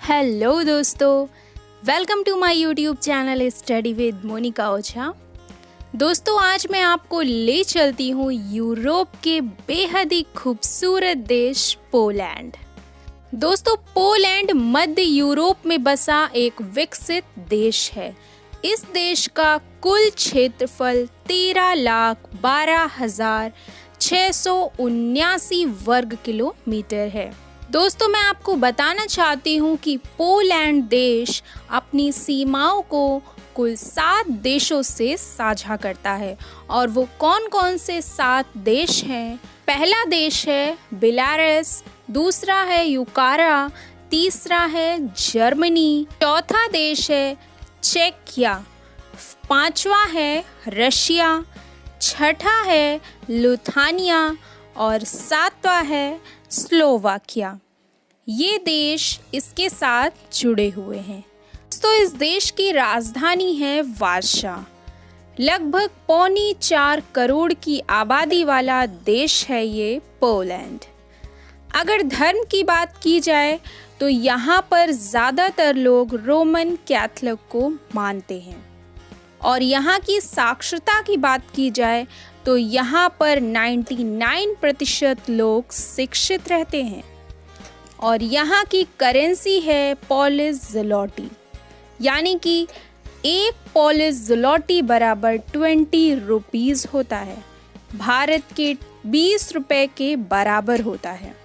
Hello दोस्तों, welcome to my YouTube channel study with Monika Ojha. दोस्तों, आज मैं आपको ले चलती हूँ यूरोप के बेहद ही खूबसूरत देश पोलैंड। दोस्तों, पोलैंड मध्य यूरोप में बसा एक विकसित देश है। इस देश का कुल क्षेत्रफल 13,12,679 वर्ग किलोमीटर है। दोस्तों, मैं आपको बताना चाहती हूँ कि पोलैंड देश अपनी सीमाओं को कुल 7 देशों से साझा करता है। और वो कौन कौन से 7 देश हैं? पहला देश है बेलारूस, दूसरा है यूक्रेन, तीसरा है जर्मनी, चौथा देश है चेकिया, पांचवा है रशिया, छठा है लिथुआनिया और सातवां है स्लोवाकिया। ये देश इसके साथ जुड़े हुए हैं। तो इस देश की राजधानी है वार्सा। लगभग 4.25 करोड़ की आबादी वाला देश है ये पोलैंड। अगर धर्म की बात की जाए तो यहाँ पर ज़्यादातर लोग रोमन कैथोलिक को मानते हैं। और यहाँ की साक्षरता की बात की जाए तो यहाँ पर 99% लोग शिक्षित रहते हैं। और यहाँ की करेंसी है पोलिश ज़्लोटी, यानी कि एक पोलिश ज़्लोटी बराबर 20 रुपीज़ होता है, भारत के 20 रुपए के बराबर होता है।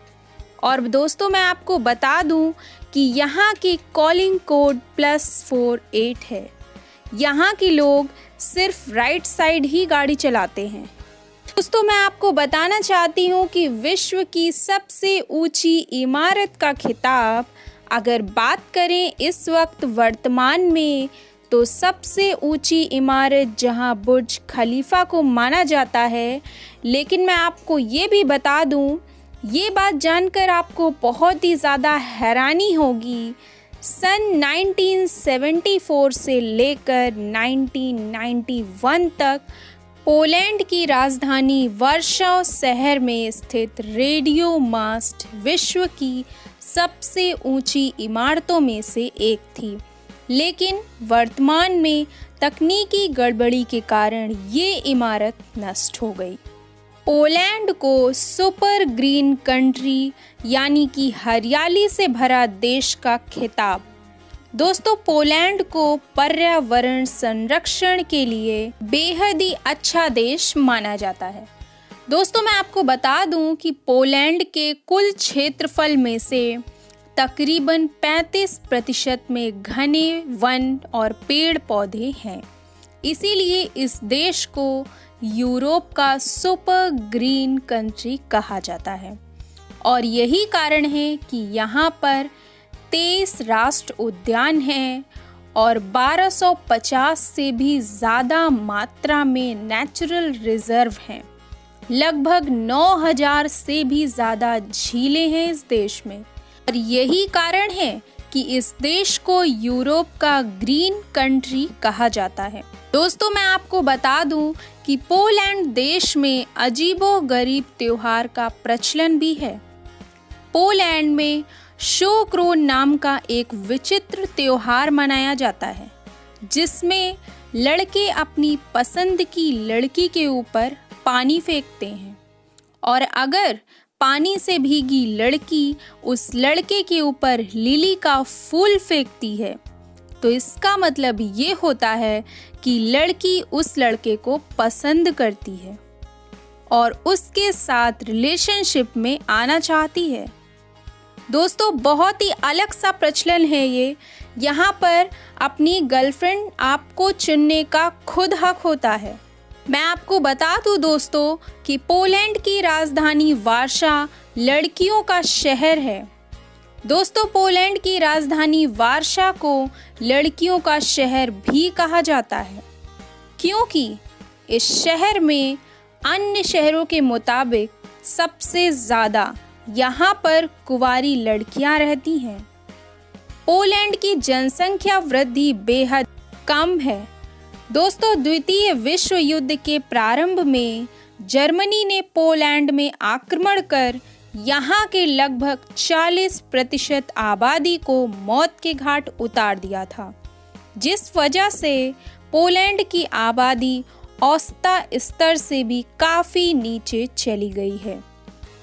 और दोस्तों, मैं आपको बता दूं कि यहाँ की कॉलिंग कोड +48 है। यहाँ के लोग सिर्फ राइट साइड ही गाड़ी चलाते हैं। दोस्तों, मैं आपको बताना चाहती हूँ कि विश्व की सबसे ऊंची इमारत का खिताब अगर बात करें इस वक्त वर्तमान में, तो सबसे ऊंची इमारत जहाँ बुर्ज खलीफा को माना जाता है। लेकिन मैं आपको ये भी बता दूँ, ये बात जानकर आपको बहुत ही ज़्यादा हैरानी होगी, सन 1974 से लेकर 1991 तक पोलैंड की राजधानी वार्शा शहर में स्थित रेडियो मास्ट विश्व की सबसे ऊंची इमारतों में से एक थी। लेकिन वर्तमान में तकनीकी गड़बड़ी के कारण ये इमारत नष्ट हो गई। पोलैंड को सुपर ग्रीन कंट्री यानी कि हरियाली से भरा देश का खिताब। दोस्तों, पोलैंड को पर्यावरण संरक्षण के लिए बेहद ही अच्छा देश माना जाता है। दोस्तों, मैं आपको बता दूं कि पोलैंड के कुल क्षेत्रफल में से तकरीबन 35% में घने वन और पेड़ पौधे हैं। इसीलिए इस देश को यूरोप का सुपर ग्रीन कंट्री कहा जाता है। और यही कारण है कि यहाँ पर 23 राष्ट्र उद्यान हैं और 1250 से भी ज़्यादा मात्रा में नेचुरल रिजर्व हैं। लगभग 9000 से भी ज़्यादा झीलें हैं इस देश में। और यही कारण है कि इस देश को यूरोप का ग्रीन कंट्री कहा जाता है। दोस्तों, मैं आपको बता दूं कि पोलैंड देश में अजीबोगरीब त्योहार का प्रचलन भी है। पोलैंड में शोक्रोन नाम का एक विचित्र त्योहार मनाया जाता है, जिसमें लड़के अपनी पसंद की लड़की के ऊपर पानी फेंकते हैं। और अगर पानी से भीगी लड़की उस लड़के के ऊपर लिली का फूल फेंकती है, तो इसका मतलब ये होता है कि लड़की उस लड़के को पसंद करती है और उसके साथ रिलेशनशिप में आना चाहती है। दोस्तों, बहुत ही अलग सा प्रचलन है ये। यहाँ पर अपनी गर्लफ्रेंड आपको चुनने का खुद हक होता है। मैं आपको बता दूँ दोस्तों कि पोलैंड की राजधानी वार्शा लड़कियों का शहर है। दोस्तों, पोलैंड की राजधानी वार्शा को लड़कियों का शहर भी कहा जाता है, क्योंकि इस शहर में अन्य शहरों के मुताबिक सबसे ज़्यादा यहाँ पर कुंवारी लड़कियाँ रहती हैं। पोलैंड की जनसंख्या वृद्धि बेहद कम है। दोस्तों, द्वितीय विश्व युद्ध के प्रारंभ में जर्मनी ने पोलैंड में आक्रमण कर यहाँ के लगभग 40% आबादी को मौत के घाट उतार दिया था, जिस वजह से पोलैंड की आबादी औसत स्तर से भी काफ़ी नीचे चली गई है।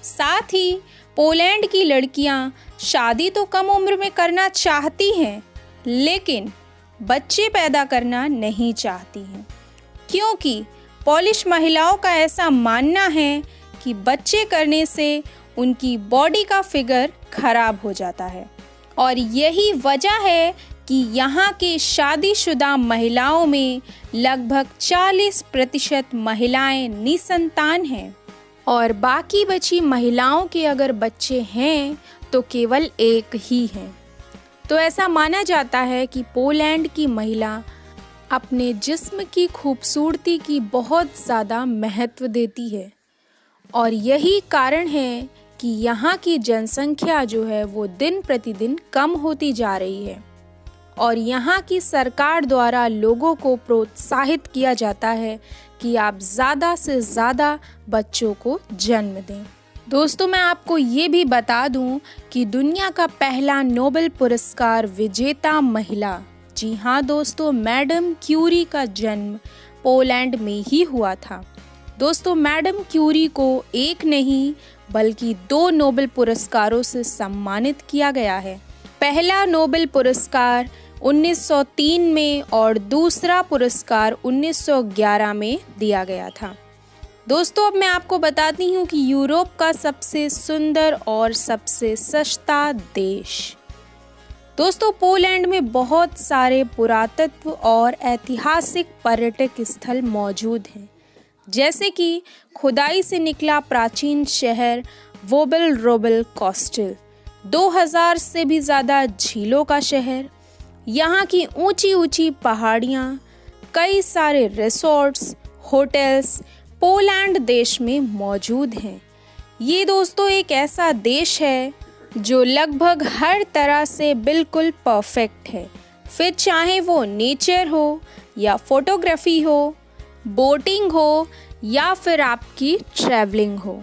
साथ ही पोलैंड की लड़कियां शादी तो कम उम्र में करना चाहती हैं, लेकिन बच्चे पैदा करना नहीं चाहती हैं, क्योंकि पोलिश महिलाओं का ऐसा मानना है कि बच्चे करने से उनकी बॉडी का फिगर खराब हो जाता है। और यही वजह है कि यहाँ के शादीशुदा महिलाओं में लगभग 40% महिलाएं निसंतान हैं और बाकी बची महिलाओं के अगर बच्चे हैं तो केवल एक ही हैं। तो ऐसा माना जाता है कि पोलैंड की महिला अपने जिस्म की खूबसूरती की बहुत ज़्यादा महत्व देती है और यही कारण है कि यहाँ की जनसंख्या जो है वो दिन प्रतिदिन कम होती जा रही है और यहाँ की सरकार द्वारा लोगों को प्रोत्साहित किया जाता है कि आप ज़्यादा से ज़्यादा बच्चों को जन्म दें। दोस्तों, मैं आपको ये भी बता दूं कि दुनिया का पहला नोबेल पुरस्कार विजेता महिला, जी हाँ दोस्तों, मैडम क्यूरी का जन्म पोलैंड में ही हुआ था। दोस्तों, मैडम क्यूरी को एक नहीं बल्कि 2 नोबेल पुरस्कारों से सम्मानित किया गया है। पहला नोबेल पुरस्कार 1903 में और दूसरा पुरस्कार 1911 में दिया गया था। दोस्तों, अब मैं आपको बताती हूँ कि यूरोप का सबसे सुंदर और सबसे सस्ता देश। दोस्तों, पोलैंड में बहुत सारे पुरातत्व और ऐतिहासिक पर्यटक स्थल मौजूद हैं, जैसे कि खुदाई से निकला प्राचीन शहर वोबल रोबल कॉस्टल, 2000 से भी ज़्यादा झीलों का शहर, यहाँ की ऊंची ऊंची पहाड़ियाँ, कई सारे रिसोर्ट्स, होटल्स पोलैंड देश में मौजूद हैं। ये दोस्तों एक ऐसा देश है जो लगभग हर तरह से बिल्कुल परफेक्ट है, फिर चाहे वो नेचर हो या फोटोग्राफी हो, बोटिंग हो या फिर आपकी ट्रैवलिंग हो।